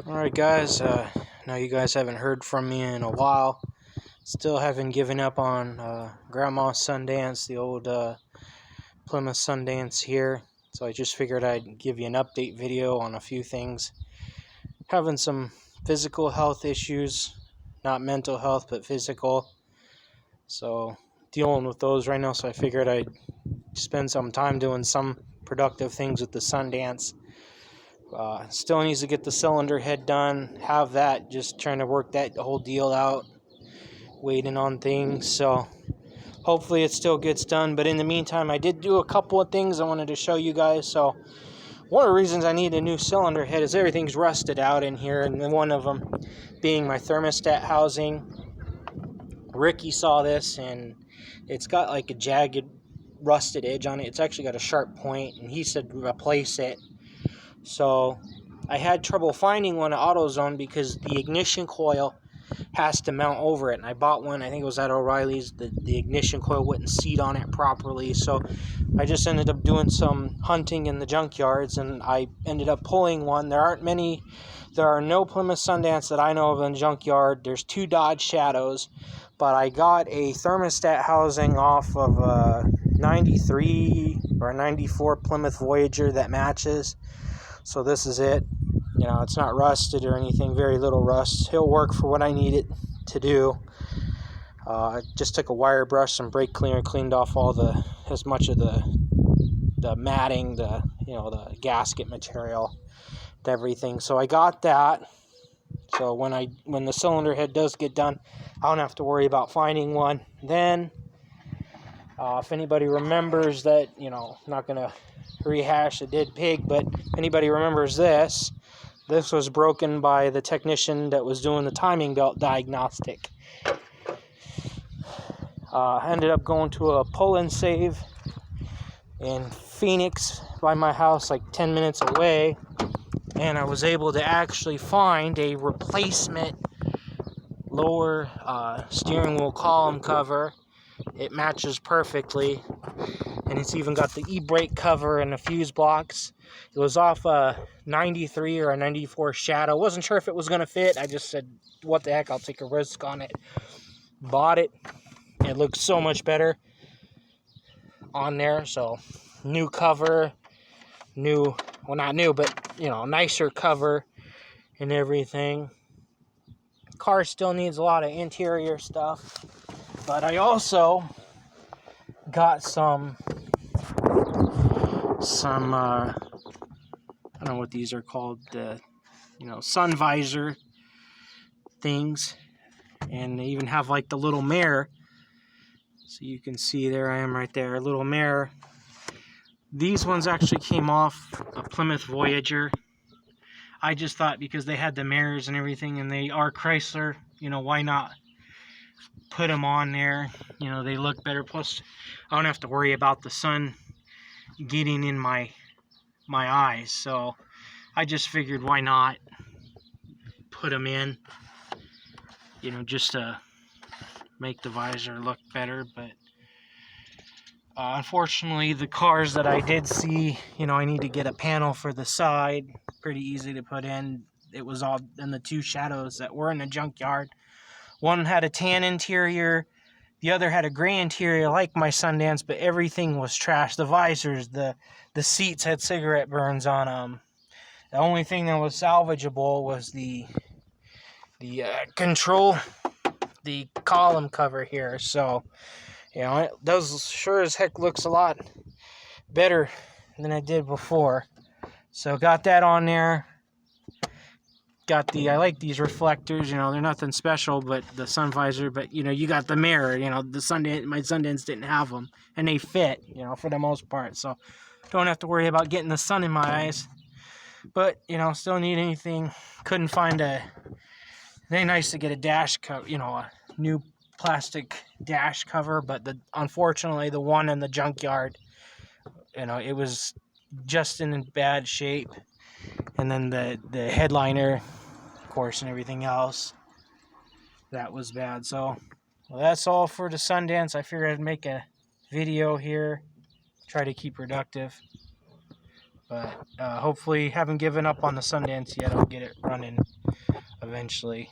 Alright guys, now you guys haven't heard from me in a while. Still haven't given up on Grandma Sundance, the old Plymouth Sundance here. So I just figured I'd give you an update video on a few things. Having some physical health issues, not mental health, but physical. So dealing with those right now, so I figured I'd spend some time doing some productive things with the Sundance. Still needs to get the cylinder head done, have that, just trying to work that whole deal out, waiting on things, so hopefully it still gets done. But in the meantime, I did do a couple of things I wanted to show you guys. So one of the reasons I need a new cylinder head is everything's rusted out in here, and one of them being my thermostat housing. Ricky saw this, and it's got like a jagged rusted edge on it. It's actually got a sharp point, and he said replace it. So I had trouble finding one at AutoZone because the ignition coil has to mount over it. And I bought one, I think it was at O'Reilly's. The ignition coil wouldn't seat on it properly. So I just ended up doing some hunting in the junkyards, and I ended up pulling one. There are no Plymouth Sundance that I know of in the junkyard. There's 2 Dodge Shadows. But I got a thermostat housing off of a 93 or 94 Plymouth Voyager that matches. So this is it. You know, it's not rusted or anything, very little rust. It'll work for what I need it to do. I just took a wire brush, some brake cleaner, cleaned off as much of the matting, the gasket material, everything. So I got that. So when the cylinder head does get done, I don't have to worry about finding one. Then, if anybody remembers that, not gonna rehash a dead pig, but if anybody remembers this was broken by the technician that was doing the timing belt diagnostic. I ended up going to a pull-in save in Phoenix by my house, like 10 minutes away, and I was able to actually find a replacement lower steering wheel column cover. It matches perfectly, and it's even got the e-brake cover and the fuse blocks. It was off a 93 or a 94 Shadow. Wasn't sure if it was going to fit. I just said, what the heck, I'll take a risk on it. Bought it. It looks so much better on there. So new cover, not new, but nicer cover and everything. Car still needs a lot of interior stuff, but I also got some I don't know what these are called, the sun visor things, and they even have like the little mirror, so you can see there I am right there, a little mirror. These ones actually came off a Plymouth Voyager. I just thought because they had the mirrors and everything, and they are Chrysler, why not put them on there? They look better. Plus, I don't have to worry about the sun getting in my eyes. So I just figured, why not put them in? Just to make the visor look better. But unfortunately, the cars that I did see, I need to get a panel for the side. Pretty easy to put in. It was all in the 2 Shadows that were in the junkyard. One had a tan interior, the other had a gray interior like my Sundance, but everything was trash. The visors, the seats had cigarette burns on them. The only thing that was salvageable was the column cover here. So, it does sure as heck looks a lot better than it did before. So got that on there. I like these reflectors, they're nothing special, but the sun visor, but you got the mirror, my Sundance didn't have them, and they fit, for the most part, so don't have to worry about getting the sun in my eyes. But, still need anything, couldn't find very nice to get a dash cover, a new plastic dash cover, but unfortunately the one in the junkyard, it was just in bad shape. And then the headliner, of course, and everything else, that was bad. So, that's all for the Sundance. I figured I'd make a video here, try to keep productive. But hopefully, haven't given up on the Sundance yet. I'll get it running eventually.